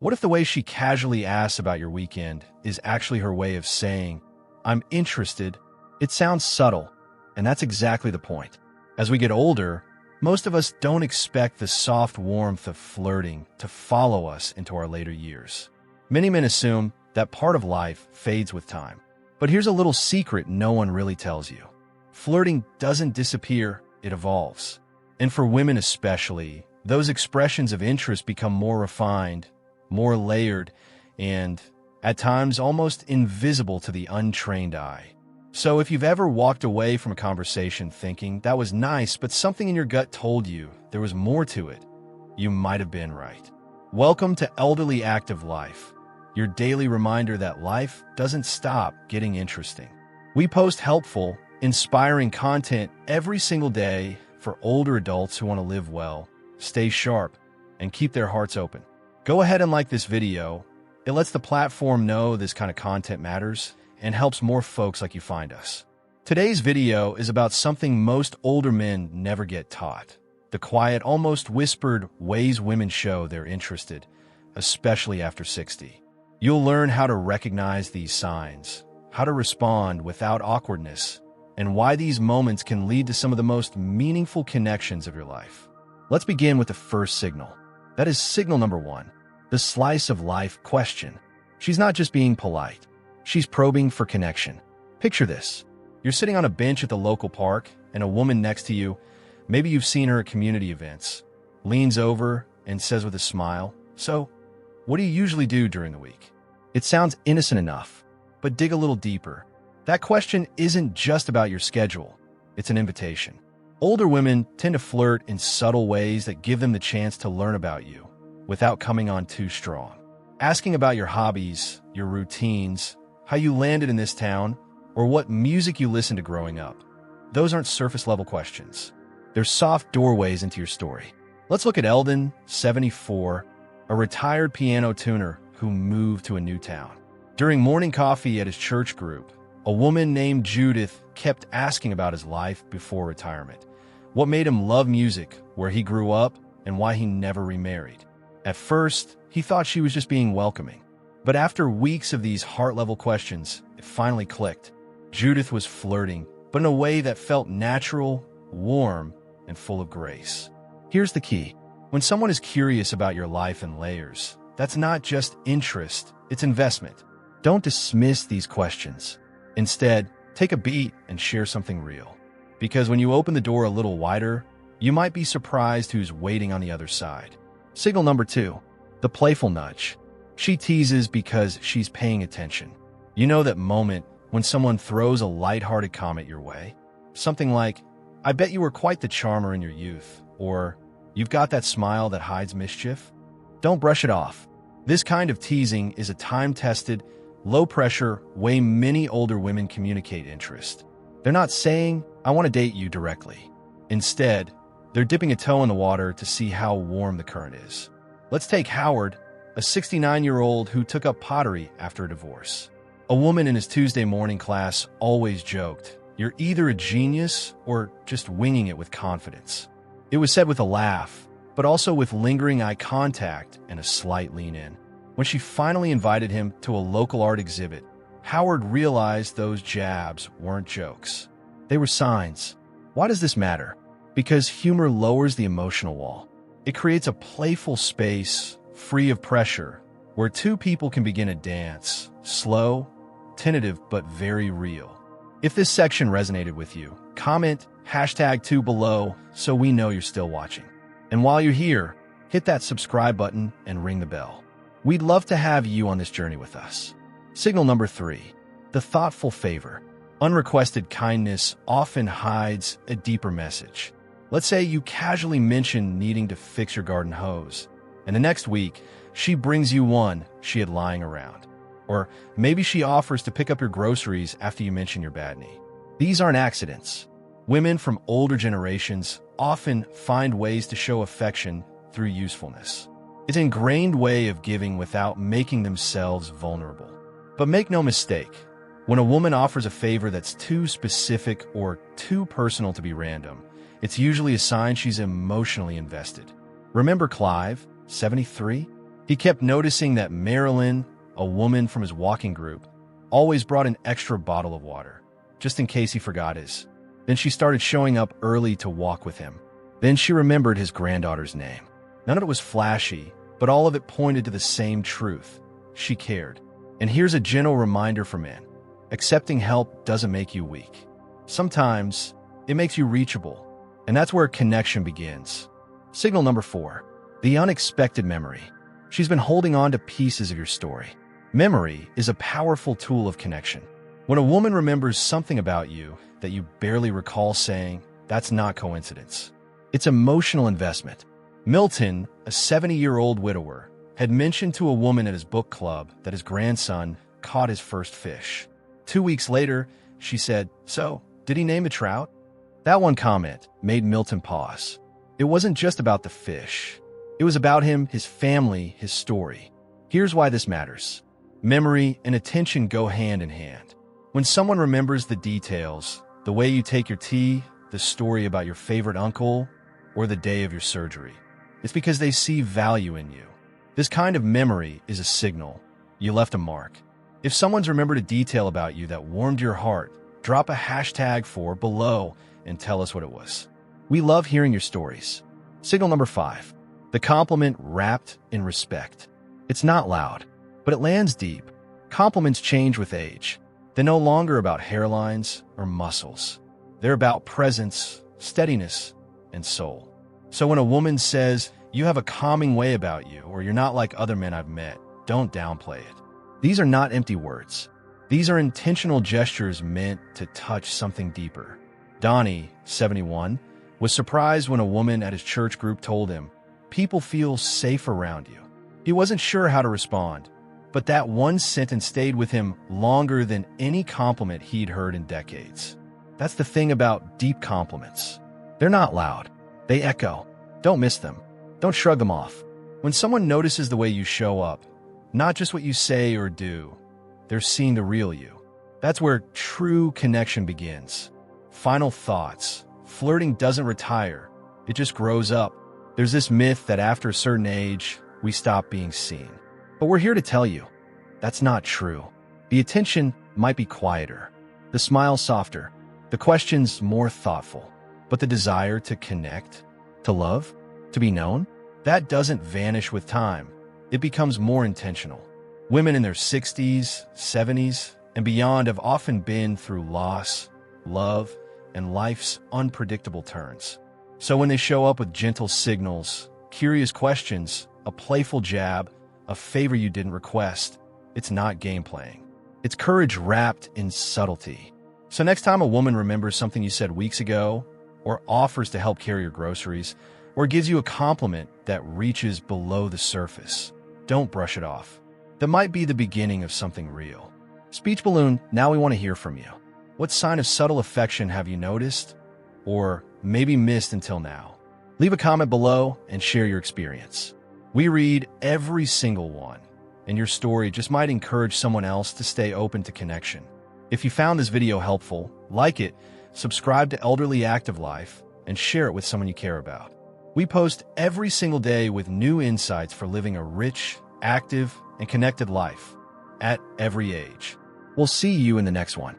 What if the way she casually asks about your weekend is actually her way of saying, "I'm interested"? It sounds subtle, and that's exactly the point. As we get older, most of us don't expect the soft warmth of flirting to follow us into our later years. Many men assume that part of life fades with time. But here's a little secret no one really tells you. Flirting doesn't disappear, it evolves. And for women especially, those expressions of interest become more refined, more layered, and at times almost invisible to the untrained eye. So if you've ever walked away from a conversation thinking that was nice, but something in your gut told you there was more to it, you might have been right. Welcome to Elderly Active Life, your daily reminder that life doesn't stop getting interesting. We post helpful, inspiring content every single day for older adults who want to live well, stay sharp, and keep their hearts open. Go ahead and like this video. It lets the platform know this kind of content matters and helps more folks like you find us. Today's video is about something most older men never get taught. The quiet, almost whispered ways women show they're interested, especially after 60. You'll learn how to recognize these signs, how to respond without awkwardness, and why these moments can lead to some of the most meaningful connections of your life. Let's begin with the first signal. That is signal number 1, the slice of life question. She's not just being polite. She's probing for connection. Picture this. You're sitting on a bench at the local park, and a woman next to you, maybe you've seen her at community events, leans over and says with a smile, "So, what do you usually do during the week?" It sounds innocent enough, but dig a little deeper. That question isn't just about your schedule. It's an invitation. Older women tend to flirt in subtle ways that give them the chance to learn about you without coming on too strong. Asking about your hobbies, your routines, how you landed in this town, or what music you listened to growing up. Those aren't surface-level questions. They're soft doorways into your story. Let's look at Eldon, 74, a retired piano tuner who moved to a new town. During morning coffee at his church group, a woman named Judith kept asking about his life before retirement, what made him love music, where he grew up, and why he never remarried. At first, he thought she was just being welcoming. But after weeks of these heart-level questions, it finally clicked. Judith was flirting, but in a way that felt natural, warm, and full of grace. Here's the key. When someone is curious about your life in layers, that's not just interest, it's investment. Don't dismiss these questions. Instead, take a beat and share something real. Because when you open the door a little wider, you might be surprised who's waiting on the other side. Signal number 2, the playful nudge. She teases because she's paying attention. You know that moment when someone throws a lighthearted comment your way? Something like, "I bet you were quite the charmer in your youth," or "You've got that smile that hides mischief." Don't brush it off. This kind of teasing is a time-tested, low-pressure way many older women communicate interest. They're not saying, "I want to date you" directly. Instead, they're dipping a toe in the water to see how warm the current is. Let's take Howard, a 69-year-old who took up pottery after a divorce. A woman in his Tuesday morning class always joked, "You're either a genius or just winging it with confidence." It was said with a laugh, but also with lingering eye contact and a slight lean in. When she finally invited him to a local art exhibit, Howard realized those jabs weren't jokes. They were signs. Why does this matter? Because humor lowers the emotional wall. It creates a playful space, free of pressure, where two people can begin a dance, slow, tentative, but very real. If this section resonated with you, comment #2 below so we know you're still watching. And while you're here, hit that subscribe button and ring the bell. We'd love to have you on this journey with us. Signal number 3, the thoughtful favor. Unrequested kindness often hides a deeper message. Let's say you casually mention needing to fix your garden hose, and the next week, she brings you one she had lying around. Or maybe she offers to pick up your groceries after you mention your bad knee. These aren't accidents. Women from older generations often find ways to show affection through usefulness. It's an ingrained way of giving without making themselves vulnerable. But make no mistake, when a woman offers a favor that's too specific or too personal to be random, it's usually a sign she's emotionally invested. Remember Clive, 73? He kept noticing that Marilyn, a woman from his walking group, always brought an extra bottle of water, just in case he forgot his. Then she started showing up early to walk with him. Then she remembered his granddaughter's name. None of it was flashy, but all of it pointed to the same truth. She cared. And here's a gentle reminder for men. Accepting help doesn't make you weak. Sometimes it makes you reachable, and that's where connection begins. Signal number 4, the unexpected memory. She's been holding on to pieces of your story. Memory is a powerful tool of connection. When a woman remembers something about you that you barely recall saying, that's not coincidence. It's emotional investment. Milton, a 70-year-old widower, had mentioned to a woman at his book club that his grandson caught his first fish. 2 weeks later, she said, "So, did he name a trout?" That one comment made Milton pause. It wasn't just about the fish. It was about him, his family, his story. Here's why this matters. Memory and attention go hand in hand. When someone remembers the details, the way you take your tea, the story about your favorite uncle, or the day of your surgery, it's because they see value in you. This kind of memory is a signal. You left a mark. If someone's remembered a detail about you that warmed your heart, drop a hashtag for below and tell us what it was. We love hearing your stories. Signal number 5, the compliment wrapped in respect. It's not loud, but it lands deep. Compliments change with age. They're no longer about hairlines or muscles. They're about presence, steadiness, and soul. So when a woman says, "You have a calming way about you," or "You're not like other men I've met," don't downplay it. These are not empty words. These are intentional gestures meant to touch something deeper. Donnie, 71, was surprised when a woman at his church group told him, "People feel safe around you." He wasn't sure how to respond, but that one sentence stayed with him longer than any compliment he'd heard in decades. That's the thing about deep compliments. They're not loud. They echo. Don't miss them. Don't shrug them off. When someone notices the way you show up, not just what you say or do, they're seeing the real you. That's where true connection begins. Final thoughts. Flirting doesn't retire. It just grows up. There's this myth that after a certain age, we stop being seen. But we're here to tell you, that's not true. The attention might be quieter, the smile softer, the questions more thoughtful, but the desire to connect, to love, to be known, that doesn't vanish with time. It becomes more intentional. Women in their 60s, 70s, and beyond have often been through loss, love, and life's unpredictable turns. So when they show up with gentle signals, curious questions, a playful jab, a favor you didn't request, it's not game playing. It's courage wrapped in subtlety. So next time a woman remembers something you said weeks ago, or offers to help carry your groceries, or gives you a compliment that reaches below the surface, don't brush it off. That might be the beginning of something real. Speech Balloon, now we want to hear from you. What sign of subtle affection have you noticed, or maybe missed until now? Leave a comment below and share your experience. We read every single one, and your story just might encourage someone else to stay open to connection. If you found this video helpful, like it, subscribe to Elderly Active Life, and share it with someone you care about. We post every single day with new insights for living a rich, active, and connected life at every age. We'll see you in the next one.